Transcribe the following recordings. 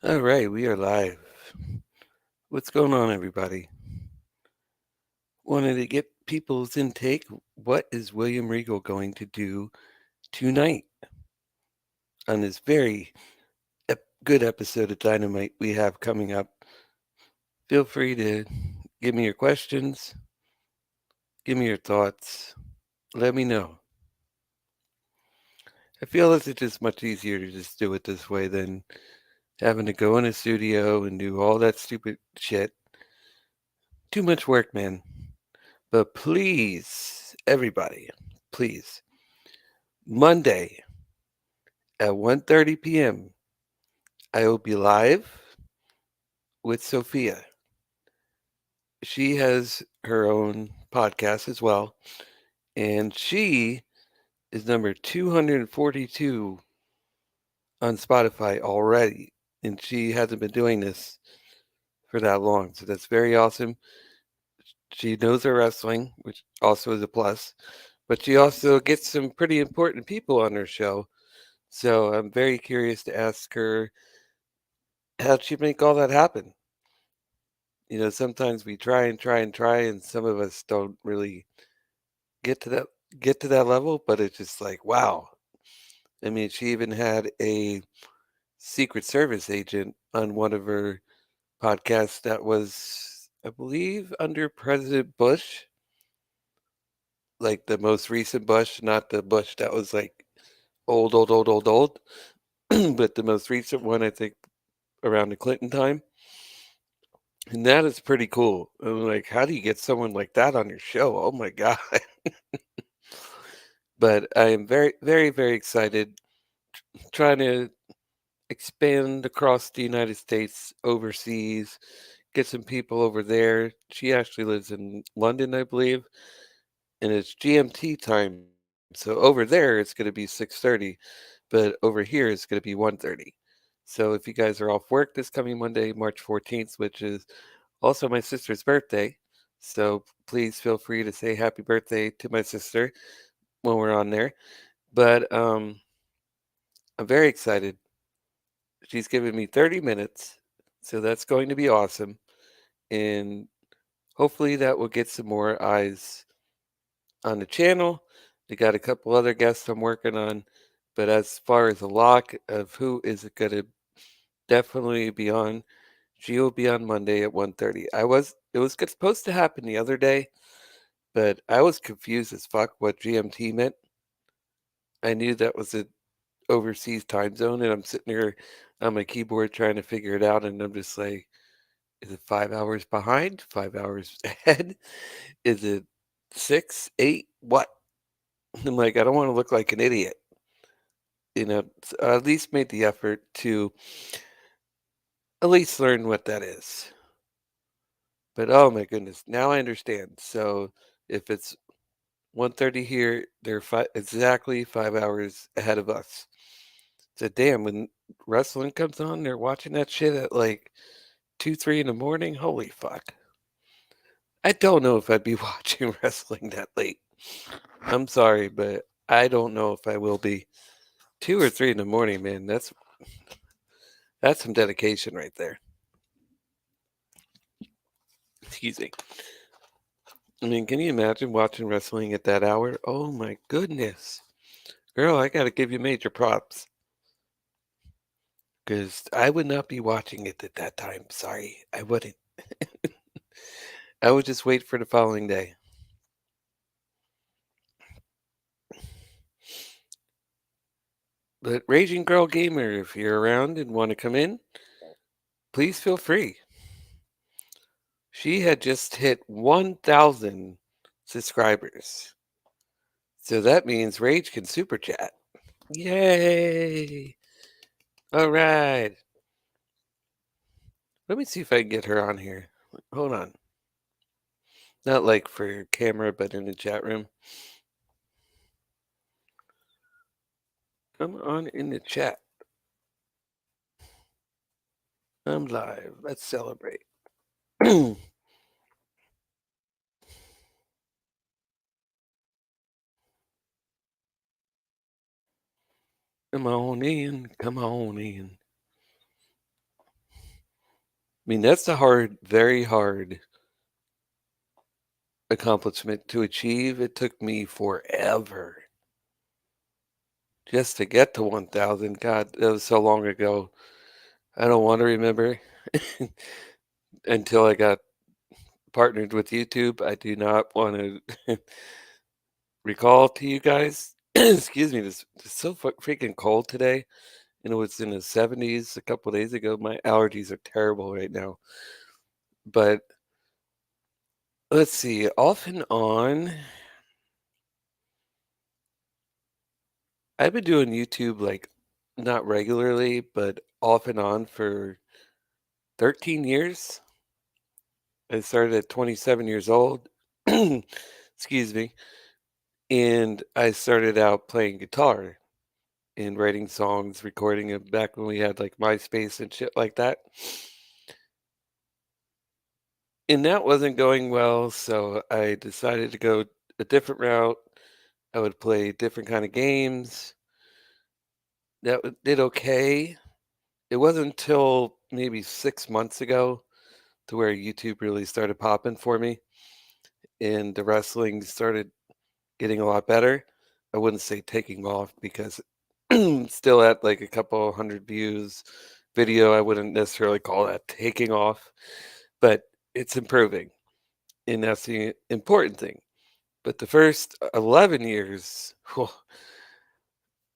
All right, we are live. What's going on, everybody? Wanted to get people's intake. What is William Regal going to do tonight on this very good episode of Dynamite we have coming up? Feel free to give me your questions, give me your thoughts, let me know. I feel it's just much easier to just do it this way than having to go in a studio and do all that stupid shit. Too much work, man. But please, everybody, please, Monday at 1:30 p.m., I will be live with Sophia. She has her own podcast as well, and she is number 242 on Spotify already, and she hasn't been doing this for that long, so that's very awesome. She knows her wrestling, which also is a plus, but she also gets some pretty important people on her show. So I'm very curious to ask her how'd she make all that happen. Sometimes we try and try and try, and some of us don't really get to that get to that level. But it's just like, wow. I mean, she even had a Secret Service agent on one of her podcasts that was, I believe, under President Bush, like the most recent Bush, not the Bush that was like old, old, old, old, old, but the most recent one, I think, around the Clinton time. And that is pretty cool. I'm like, how do you get someone like that on your show? Oh my God. But I am very, very, very excited trying to expand across the United States, overseas, get some people over there. She actually lives in London, I believe, and it's GMT time. So over there it's going to be 6:30, but over here it's going to be 1:30. So if you guys are off work this coming Monday, March 14th, which is also my sister's birthday, so please feel free to say happy birthday to my sister when we're on there. But I'm very excited. She's given me 30 minutes, so that's going to be awesome. And hopefully that will get some more eyes on the channel. We got a couple other guests I'm working on, but as far as a lock of who is going to definitely be on, she will be on Monday at 1:30. It was supposed to happen the other day, but I was confused as fuck what GMT meant. I knew that was a overseas time zone, and I'm sitting here on my keyboard trying to figure it out, and I'm just like, is it 5 hours behind? 5 hours ahead? Is it six, eight? What? I'm like, I don't want to look like an idiot. So I at least made the effort to at least learn what that is. But oh my goodness, now I understand. So if it's 1:30 here, they're exactly 5 hours ahead of us. So damn, when wrestling comes on, they're watching that shit at like 2, 3 in the morning. Holy fuck. I don't know if I'd be watching wrestling that late. I'm sorry, but I don't know if I will be. 2 or 3 in the morning, man. That's some dedication right there. Excuse me. I mean, can you imagine watching wrestling at that hour? Oh my goodness. Girl, I gotta give you major props. Because I would not be watching it at that time. Sorry, I wouldn't. I would just wait for the following day. But Raging Girl Gamer, if you're around and want to come in, please feel free. She had just hit 1,000 subscribers. So that means Rage can super chat. Yay! All right. Let me see if I can get her on here. Hold on. Not like for camera, but in the chat room. Come on in the chat. I'm live. Let's celebrate. Come on in. Come on in. I mean, that's a hard, very hard accomplishment to achieve. It took me forever just to get to 1,000. God, that was so long ago. I don't want to remember until I got partnered with YouTube. I do not want to recall to you guys. Excuse me, this it's so freaking cold today, and it was in the 70s a couple days ago. My allergies are terrible right now. But let's see, off and on, I've been doing YouTube like not regularly, but off and on for 13 years. I started at 27 years old. Excuse me. And I started out playing guitar and writing songs, recording them back when we had like MySpace and shit like that. And that wasn't going well, so I decided to go a different route. I would play different kind of games. Did okay. It wasn't until maybe 6 months ago to where YouTube really started popping for me, and the wrestling started getting a lot better. I wouldn't say taking off because still at like a couple hundred views video. I wouldn't necessarily call that taking off, but it's improving, and that's the important thing. But the first 11 years,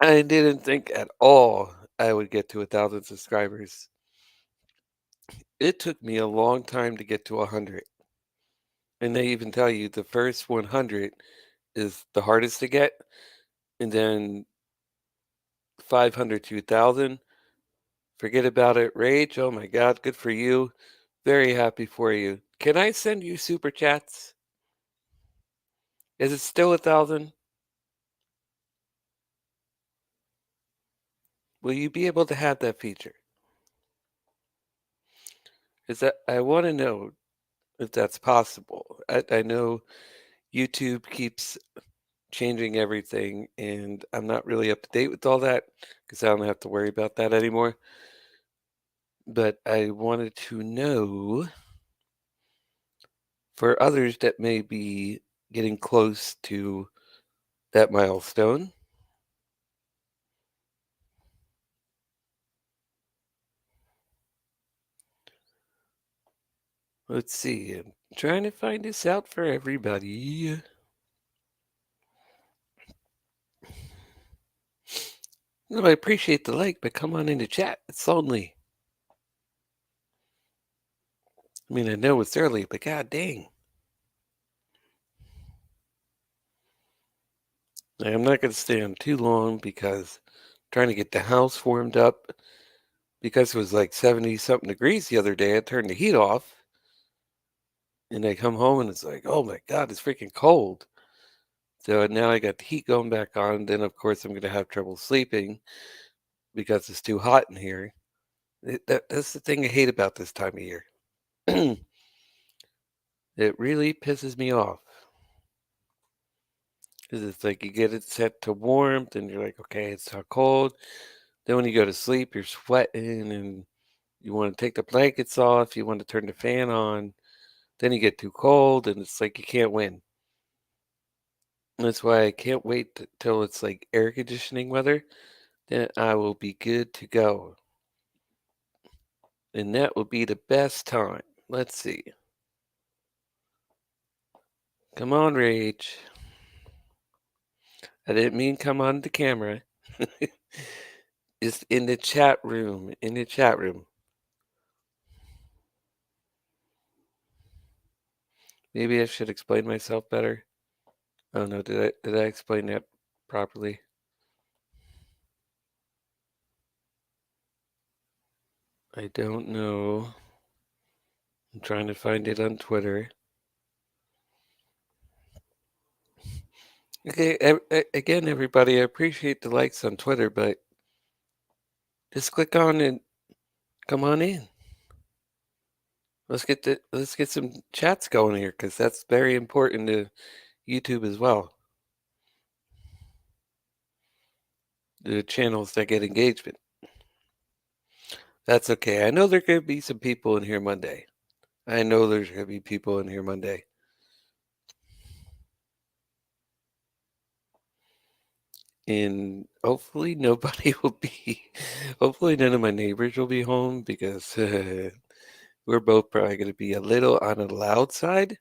I didn't think at all I would get to 1,000 subscribers. It took me a long time to get to 100. And they even tell you the first 100 is the hardest to get, and then 500 to 1,000, forget about it. Rage, oh my God, good for you. Very happy for you. Can I send you super chats? Is it still 1,000? Will you be able to have that feature? Is that I want to know if that's possible. I know YouTube keeps changing everything, and I'm not really up to date with all that because I don't have to worry about that anymore. But I wanted to know for others that may be getting close to that milestone. Let's see. I'm trying to find this out for everybody. No, I appreciate the like, but come on into chat. It's lonely. I mean, I know it's early, but god dang. I'm not going to stay on too long because I'm trying to get the house warmed up because it was like 70 something degrees the other day. I turned the heat off and I come home and it's like, oh my God, it's freaking cold. So now I got the heat going back on. Then, of course, I'm going to have trouble sleeping because it's too hot in here. That's the thing I hate about this time of year. It really pisses me off because it's like you get it set to warmth and you're like, okay, it's not cold. Then when you go to sleep, you're sweating and you want to take the blankets off. You want to turn the fan on. Then you get too cold and it's like you can't win. That's why I can't wait till it's like air conditioning weather. Then I will be good to go. And that will be the best time. Let's see. Come on, Rage. I didn't mean come on the camera. It's in the chat room. In the chat room. Maybe I should explain myself better. Oh no, did I explain that properly? I don't know. I'm trying to find it on Twitter. Okay, again, everybody, I appreciate the likes on Twitter, but just click on and come on in. Let's get some chats going here because that's very important to YouTube as well. The channels that get engagement. That's okay. I know there could be some people in here Monday. I know there's gonna be people in here Monday. And hopefully nobody will be hopefully none of my neighbors will be home because we're both probably gonna be a little on the loud side.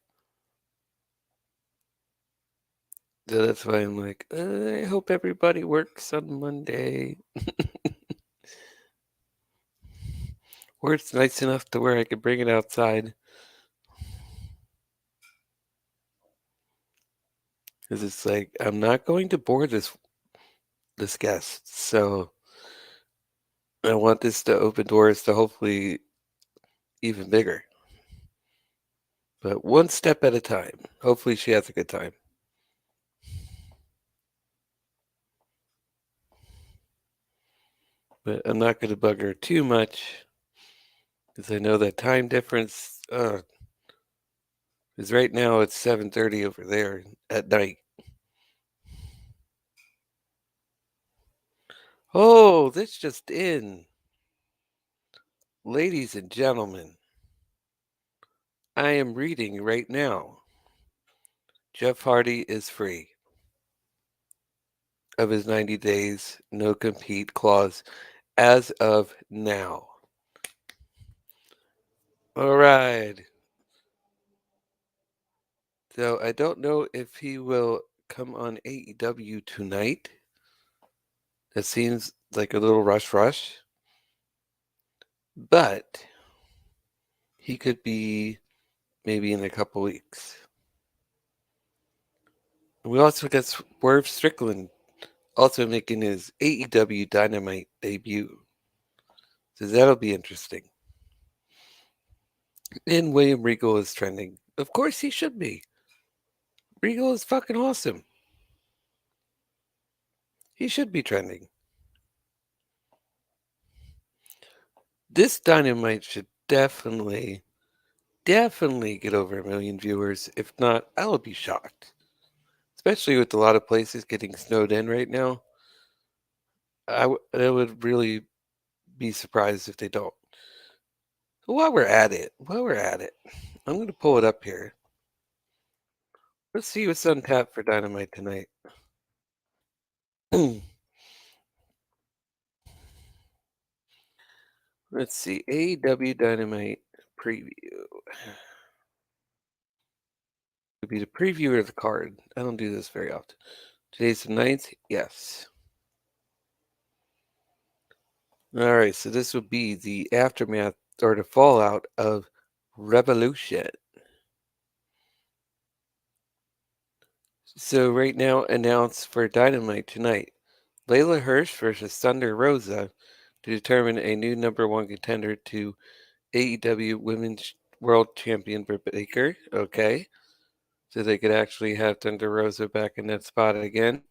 So that's why I'm like, I hope everybody works on Monday. Or it's nice enough to where I could bring it outside. Because it's like I'm not going to bore this guest. So I want this to open doors to hopefully even bigger. But one step at a time. Hopefully she has a good time. But I'm not going to bug her too much because I know that time difference. Because right now it's 7:30 over there at night. Oh, this just in, ladies and gentlemen. I am reading right now. Jeff Hardy is free of his 90 days no compete clause as of now. All right. So I don't know if he will come on AEW tonight. That seems like a little rush, but he could be maybe in a couple weeks. We also got Swerve Strickland also making his AEW Dynamite debut. So that'll be interesting. And William Regal is trending. Of course he should be. Regal is fucking awesome. He should be trending. This Dynamite should definitely get over 1 million viewers. If not, I will be shocked. Especially with a lot of places getting snowed in right now. I would really be surprised if they don't. While we're at it, I'm going to pull it up here. Let's see what's on tap for Dynamite tonight. Let's see. AEW Dynamite preview. Would be the preview of the card. I don't do this very often. Today's the 9th? Yes. Alright, so this would be the aftermath or the fallout of Revolution. So right now announced for Dynamite tonight. Layla Hirsch versus Thunder Rosa to determine a new #1 contender to AEW Women's World Champion Britt Baker. Okay. So they could actually have Thunder Rosa back in that spot again.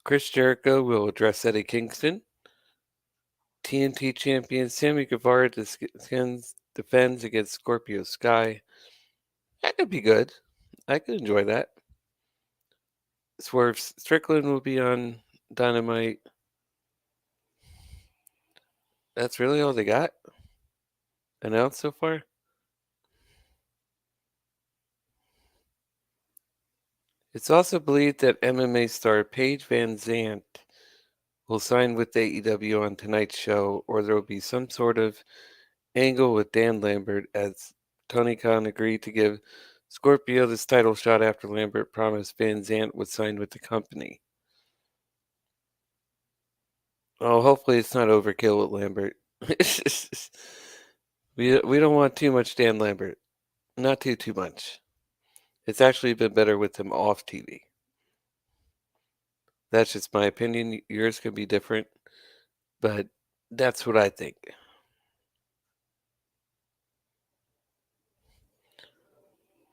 Chris Jericho will address Eddie Kingston. TNT champion Sammy Guevara defends against Scorpio Sky. That could be good. I could enjoy that. Swerve Strickland will be on Dynamite. That's really all they got announced so far. It's also believed that MMA star Paige Van Zant will sign with AEW on tonight's show, or there will be some sort of angle with Dan Lambert as Tony Khan agreed to give Scorpio this title shot after Lambert promised Van Zant would sign with the company. Oh, hopefully it's not overkill with Lambert. we don't want too much Dan Lambert. Not too much. It's actually been better with him off TV. That's just my opinion. Yours can be different, but that's what I think.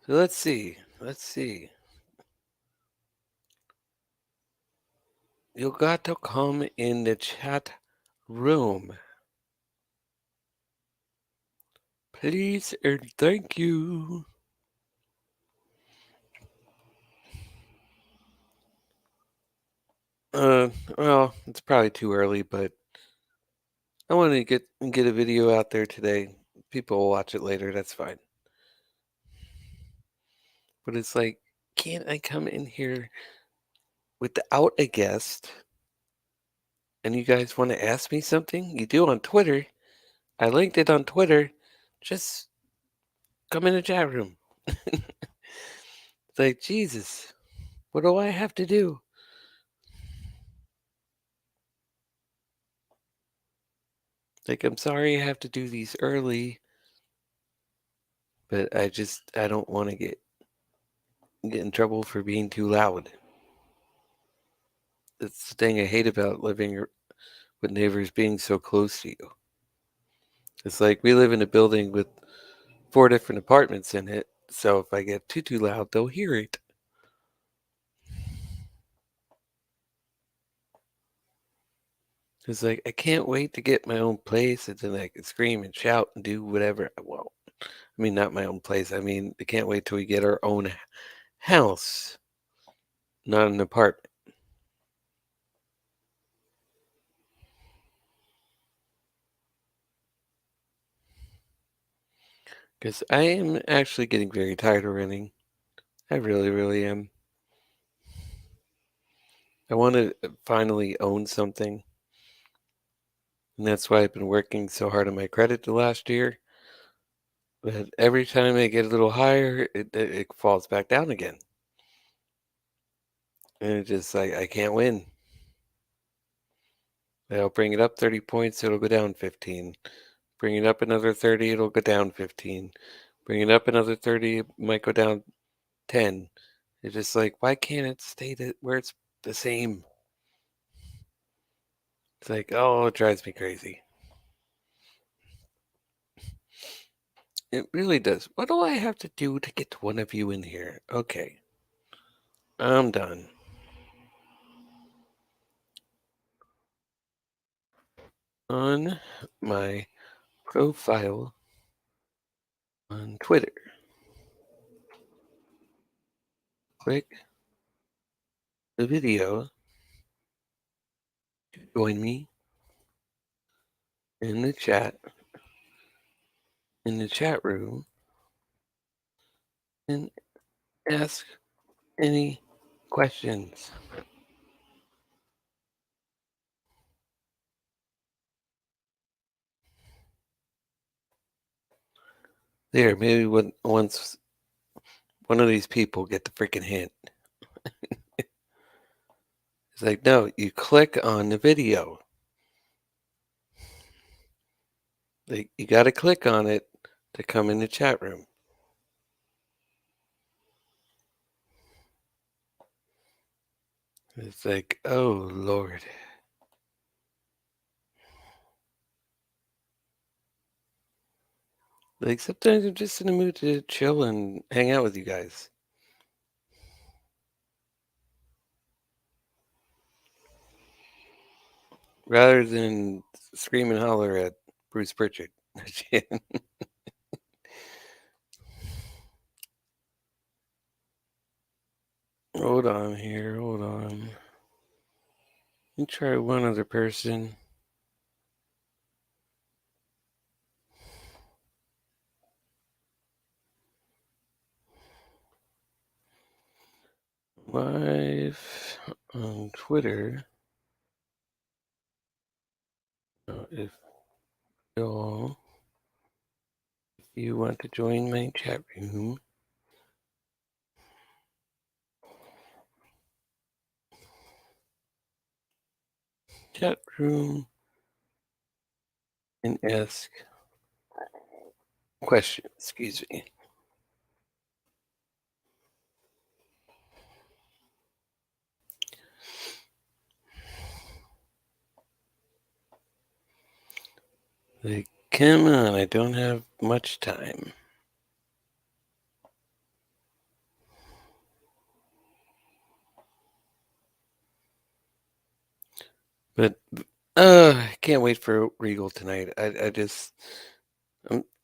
So let's see. Let's see. You got to come in the chat room. Please and thank you. Well, it's probably too early, but I want to get a video out there today. People will watch it later. That's fine. But it's like, can't I come in here without a guest and you guys want to ask me something? You do on Twitter. I linked it on Twitter. Just come in the chat room. It's like, Jesus, what do I have to do? Like, I'm sorry I have to do these early, but I don't want to get in trouble for being too loud. That's the thing I hate about living with neighbors being so close to you. It's like we live in a building with 4 different apartments in it, so if I get too loud, they'll hear it. It's like I can't wait to get my own place, and then I can scream and shout and do whatever I want. I mean, not my own place. I mean, I can't wait till we get our own house, not an apartment. Because I am actually getting very tired of renting. I really, really am. I want to finally own something. And that's why I've been working so hard on my credit the last year. But every time I get a little higher, it falls back down again. And it's just like, I can't win. I'll bring it up 30 points, it'll go down 15. Bring it up another 30, it'll go down 15. Bring it up another 30, it might go down 10. It's just like, why can't it stay where it's the same? It's like, oh, it drives me crazy. It really does. What do I have to do to get one of you in here? Okay, I'm done. On my profile on Twitter, click the video, join me in the chat, in the chat room, and ask any questions. There, maybe once one of these people get the freaking hint. It's like, no, you click on the video. Like, you got to click on it to come in the chat room. It's like, oh, Lord. Like, sometimes I'm just in the mood to chill and hang out with you guys. Rather than scream and holler at Bruce Pritchard. Hold on here, hold on. Let me try one other person. Live on Twitter. If y'all, if you want to join my chat room, and ask questions. Excuse me. Like, come on, I don't have much time. But I can't wait for Regal tonight. I just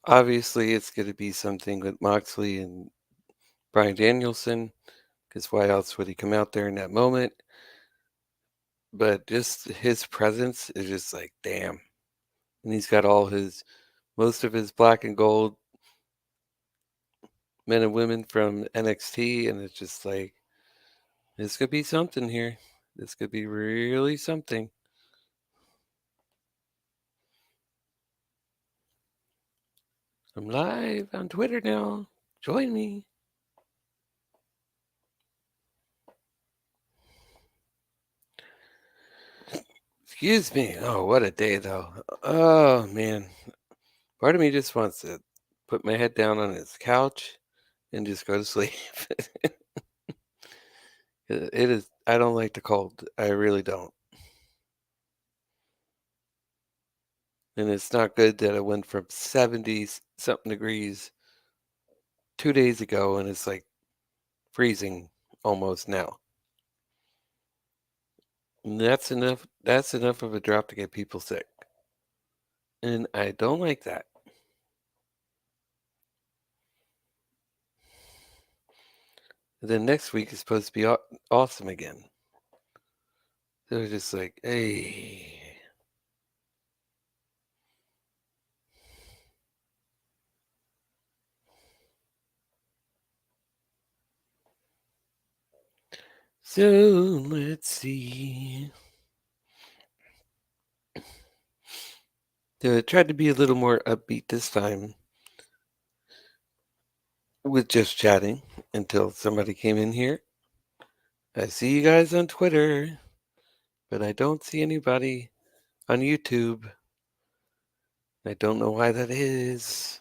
obviously it's going to be something with Moxley and Brian Danielson, because why else would he come out there in that moment? But just his presence is just like, damn, and he's got most of his black and gold men and women from NXT, and it's just like, this could be something here. This could be really something. I'm live on Twitter now. Join me. Excuse me. Oh, what a day, though. Oh, man. Part of me just wants to put my head down on his couch and just go to sleep. It is, I don't like the cold. I really don't. And it's not good that it went from 70 something degrees 2 days ago and it's like freezing almost now. And that's enough of a drop to get people sick. And I don't like that. And then next week is supposed to be awesome again. They're just like, hey. So let's see. I tried to be a little more upbeat this time with just chatting until somebody came in here. I see you guys on Twitter, but I don't see anybody on YouTube. I don't know why that is.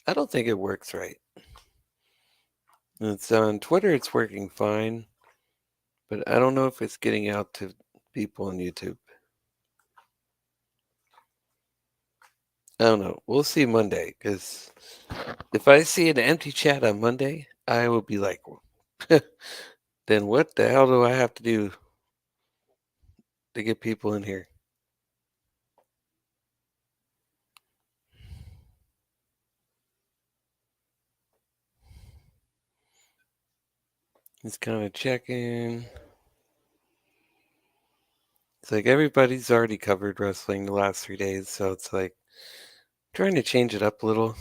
I don't think it works right. It's on Twitter, it's working fine, but I don't know if it's getting out to people on YouTube. I don't know. We'll see Monday, because if I see an empty chat on Monday, I will be like, then what the hell do I have to do to get people in here? Just kind of checking. It's like everybody's already covered wrestling the last 3 days, so it's like trying to change it up a little.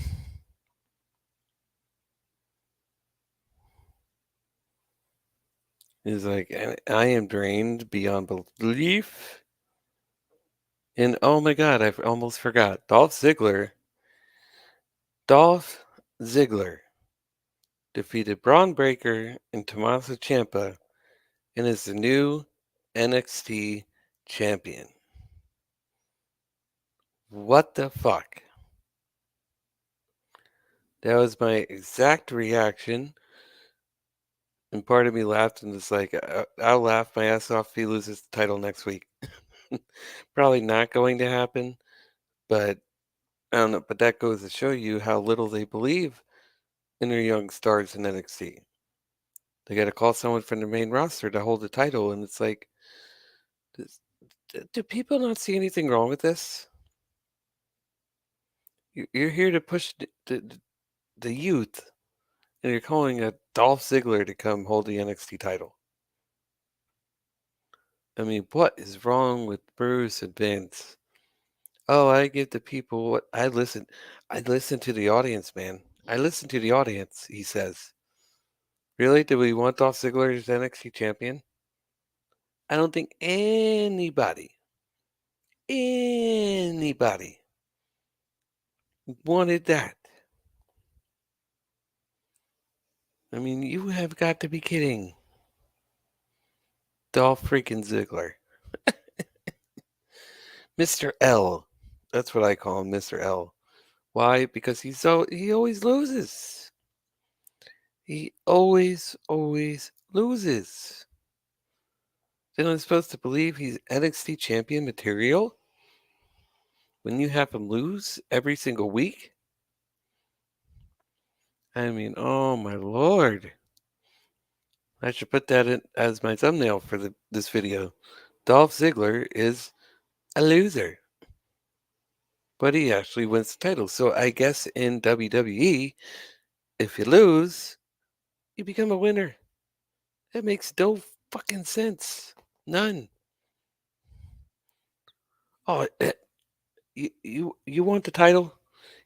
It's like, I am drained beyond belief. And oh my god, I almost forgot. Dolph Ziggler defeated Braun Breaker and Tommaso Ciampa and is the new NXT champion. What the fuck? That was my exact reaction. And part of me laughed and was like, I'll laugh my ass off if he loses the title next week. Probably not going to happen, but I don't know. But that goes to show you how little they believe in their young stars in NXT. They got to call someone from the main roster to hold the title, and it's like, do people not see anything wrong with this? You're here to push the youth, and you're calling a Dolph Ziggler to come hold the NXT title. I mean, what is wrong with Bruce and Vince? Oh, I give the people what I listen. I listen to the audience, man. I listen to the audience, he says. Really? Do we want Dolph Ziggler as NXT champion? I don't think anybody wanted that. I mean, you have got to be kidding. Dolph freaking Ziggler. Mr. L. That's what I call him, Mr. L. Why? Because he always loses. He always loses. Then I'm supposed to believe he's NXT champion material when you have him lose every single week? I mean, oh my lord. I should put that in as my thumbnail for this video. Dolph Ziggler is a loser, but he actually wins the title. So I guess in WWE, if you lose, you become a winner. That makes no fucking sense. None. Oh, you want the title?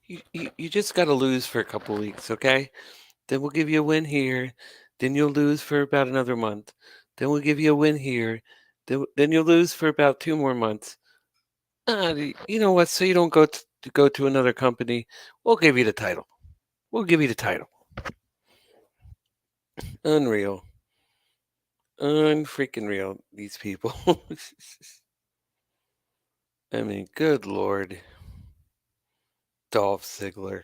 You just got to lose for a couple weeks, okay? Then we'll give you a win here. Then you'll lose for about another month. Then we'll give you a win here. Then you'll lose for about 2 more months. You know what? So you don't go to another company. We'll give you the title. We'll give you the title. Unreal. Unfreaking real, these people. I mean, good Lord. Dolph Ziggler.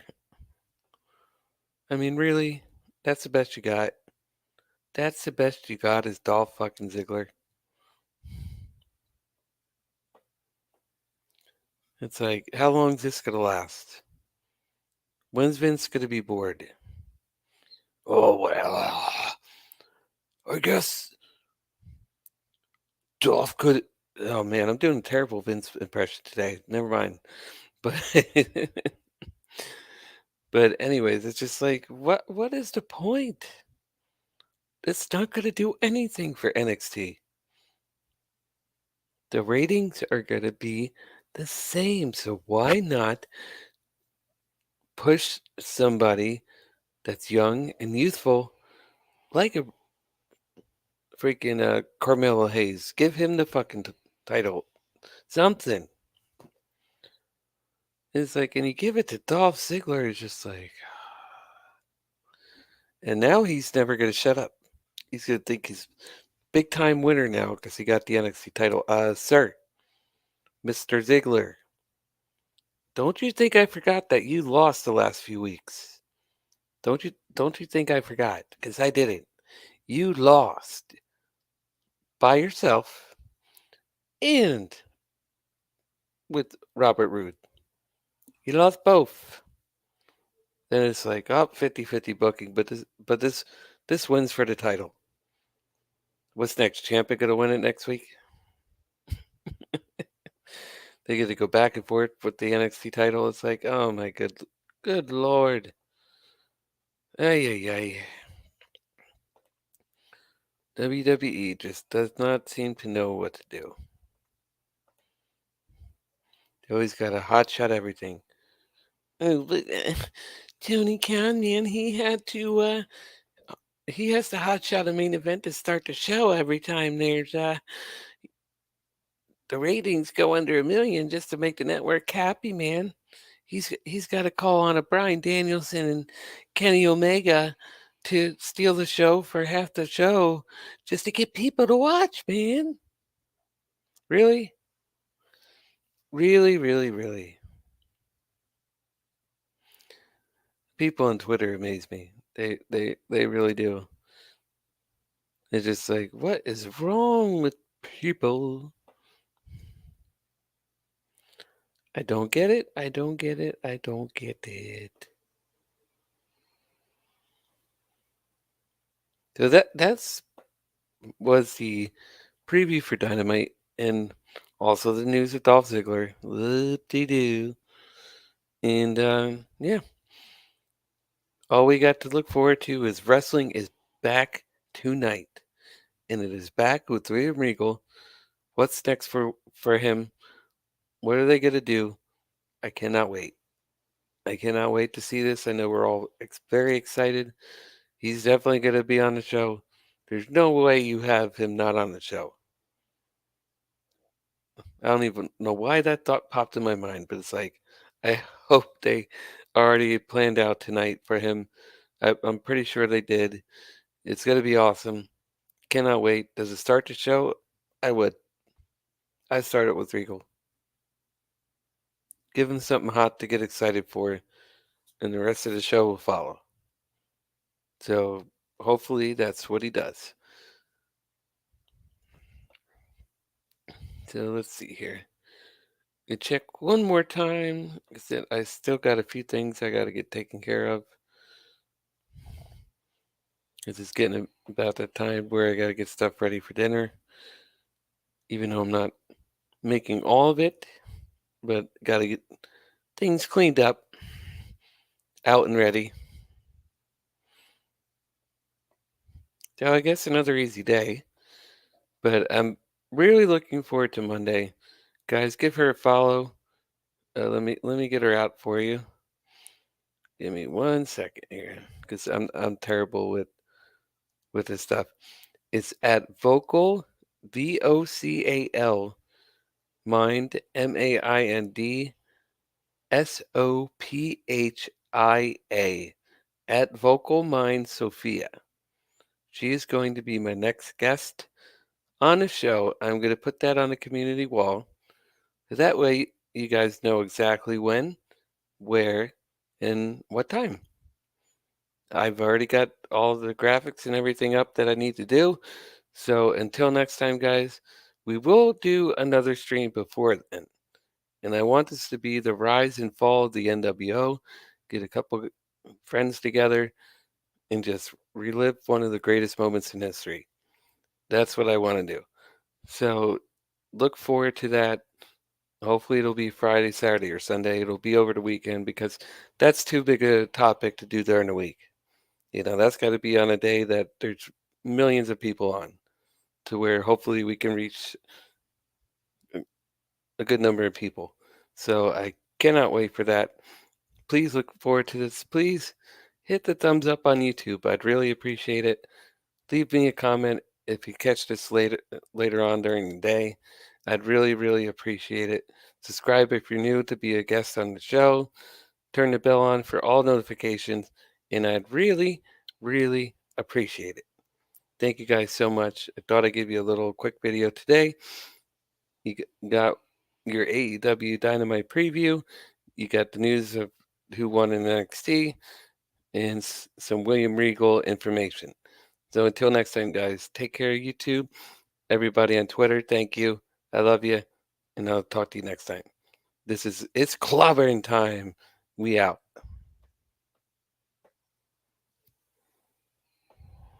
I mean, really? That's the best you got? That's the best you got is Dolph fucking Ziggler? It's like, how long is this gonna last? When's Vince gonna be bored? Oh, well, I guess Dolph could. Oh man, I'm doing a terrible Vince impression today. Never mind. But but anyways, it's just like what is the point? It's not gonna do anything for NXT. The ratings are gonna be the same. So why not push somebody that's young and youthful like a freaking Carmelo Hayes? Give him the fucking title. Something. It's like, and you give it to Dolph Ziggler, it's just like, and now he's never going to shut up. He's going to think he's big time winner now because he got the NXT title. Sir, Mr. Ziggler, don't you think I forgot that you lost the last few weeks? Don't you think I forgot? Because I didn't. You lost by yourself and with Robert Roode. You lost both. Then it's like, oh, 50-50 booking, but this wins for the title. What's next? Ciampa gonna win it next week? They get to go back and forth with the NXT title. It's like, oh my good lord. Ay ay ay. WWE just does not seem to know what to do. They always got a hot shot everything. Oh, but Tony Khan, man, he has to hot shot a main event to start the show every time there's the ratings go under 1 million just to make the network happy, man. He's got to call on a Bryan Danielson and Kenny Omega to steal the show for half the show just to get people to watch, man. Really? Really, really, really. People on Twitter amaze me. They really do. It's just like, what is wrong with people? I don't get it. I don't get it. I don't get it. So that's was the preview for Dynamite and also the news of Dolph Ziggler. Whoop-de-doo. And yeah, all we got to look forward to is wrestling is back tonight. And it is back with Regal. What's next for him? What are they going to do? I cannot wait. I cannot wait to see this. I know we're all very excited. He's definitely going to be on the show. There's no way you have him not on the show. I don't even know why that thought popped in my mind, but it's like, I hope they already planned out tonight for him. I'm pretty sure they did. It's going to be awesome. Cannot wait. Does it start the show? I would. I start it with Regal. Give him something hot to get excited for, and the rest of the show will follow. So hopefully that's what he does. So let's see here. You check one more time. I said I still got a few things I got to get taken care of. It's getting about that time where I got to get stuff ready for dinner. Even though I'm not making all of it, but got to get things cleaned up, out and ready. So I guess another easy day. But I'm really looking forward to Monday Guys, give her a follow. Let me get her out for you. Give me 1 second here, because I'm terrible with this stuff. It's at vocal, VOCAL, mind, MAIND, SOPHIA, at Vocal Mind Sophia. She is going to be my next guest on the show. I'm going to put that on the community wall. That way, you guys know exactly when, where, and what time. I've already got all the graphics and everything up that I need to do. So until next time, guys, we will do another stream before then. And I want this to be the rise and fall of the NWO. Get a couple friends together and just relive one of the greatest moments in history. That's what I want to do. So look forward to that. Hopefully it'll be Friday, Saturday, or Sunday. It'll be over the weekend because that's too big a topic to do during the week. That's got to be on a day that there's millions of people on, to where hopefully we can reach a good number of people. So I cannot wait for that. Please look forward to this. Please hit the thumbs up on YouTube. I'd really appreciate it. Leave me a comment if you catch this later on during the day. I'd really, really appreciate it. Subscribe if you're new to be a guest on the show. Turn the bell on for all notifications, and I'd really, really appreciate it. Thank you guys so much. I thought I'd give you a little quick video today. You got your AEW Dynamite preview. You got the news of who won in NXT and some William Regal information. So until next time, guys, take care of YouTube. Everybody on Twitter, thank you. I love you, and I'll talk to you next time. It's clobbering time. We out.